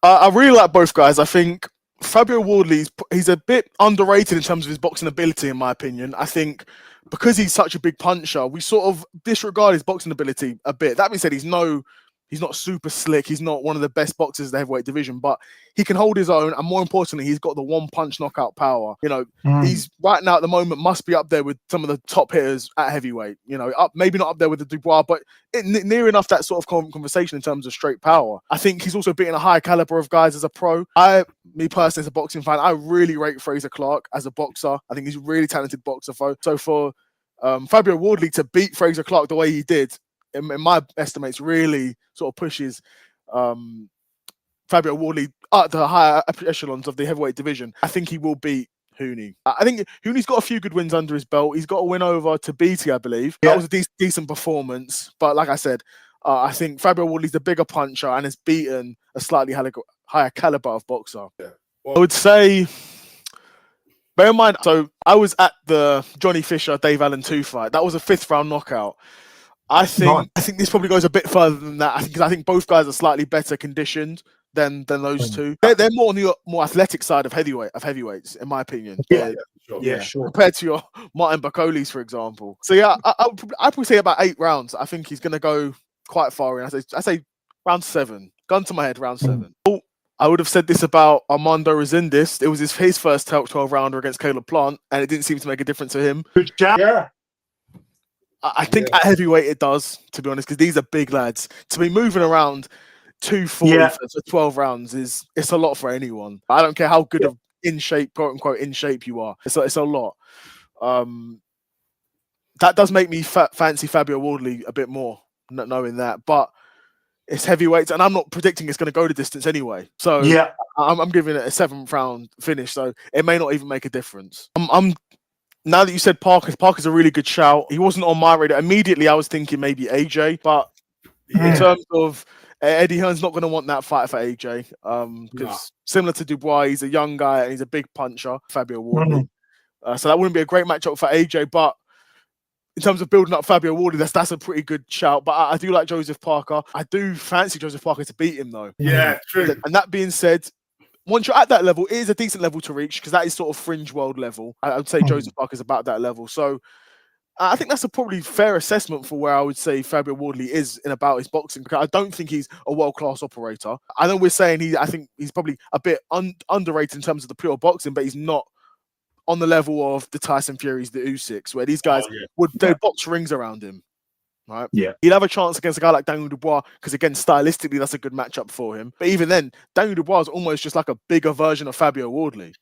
I really like both guys. I think Fabio Wardley, he's a bit underrated in terms of his boxing ability, in my opinion. I think because he's such a big puncher, we sort of disregard his boxing ability a bit. That being said, he's not super slick. He's not one of the best boxers in the heavyweight division, but he can hold his own. And more importantly, he's got the one punch knockout power. You know, he's right now at the moment must be up there with some of the top hitters at heavyweight. You know, maybe not up there with the Dubois, but near enough that sort of conversation in terms of straight power. I think he's also beaten a high caliber of guys as a pro. Me personally, as a boxing fan, I really rate Fraser Clark as a boxer. I think he's a really talented boxer. So for Fabio Wardley to beat Fraser Clark the way he did, in my estimates, really sort of pushes Fabio Wardley up to the higher echelons of the heavyweight division. I think he will beat Huni. I think Huni's got a few good wins under his belt. He's got a win over Tabiti, I believe. Yeah. That was a decent performance. But like I said, I think Fabio Wardley's the bigger puncher and has beaten a slightly higher caliber of boxer. Yeah. Well, I would say, bear in mind, so I was at the Johnny Fisher, Dave Allen 2 fight. That was a 5th round knockout. I think this probably goes a bit further than that. I think both guys are slightly better conditioned than those two. They're more on the more athletic side of heavyweights, in my opinion. Yeah, sure. Compared to your Martin Bacolis, for example. So yeah, I'd probably say about 8 rounds. I think he's going to go quite far in. I say round 7. Gun to my head, round 7. I would have said this about Armando Resendez. It was his first 12 rounder against Caleb Plant, and it didn't seem to make a difference to him. Good job. Yeah. I think at heavyweight it does, to be honest, because these are big lads. To be moving around 240 for 12 rounds it's a lot for anyone. I don't care how good of in shape, quote unquote, in shape you are. It's a lot. That does make me fancy Fabio Wardley a bit more, not knowing that. But it's heavyweights, and I'm not predicting it's going to go the distance anyway. So yeah, I'm giving it a 7th round finish. So it may not even make a difference. Now that you said Parker's a really good shout. He wasn't on my radar. Immediately, I was thinking maybe AJ, but in terms of Eddie Hearn's not going to want that fight for AJ because similar to Dubois, he's a young guy and he's a big puncher, Fabio Wardley. So that wouldn't be a great matchup for AJ, but in terms of building up Fabio Wardley, that's a pretty good shout. But I do like Joseph Parker. I do fancy Joseph Parker to beat him, though. Yeah, true. And that being said, once you're at that level, it is a decent level to reach because that is sort of fringe world level. I would say Joseph Parker's about that level. So I think that's a probably fair assessment for where I would say Fabio Wardley is in about his boxing. Because I don't think he's a world-class operator. I know we're saying I think he's probably a bit underrated in terms of the pure boxing, but he's not on the level of the Tyson Furies, the Usyks, where these guys would box rings around him. Right. Yeah. He'd have a chance against a guy like Daniel Dubois because, again, stylistically, that's a good matchup for him. But even then, Daniel Dubois is almost just like a bigger version of Fabio Wardley.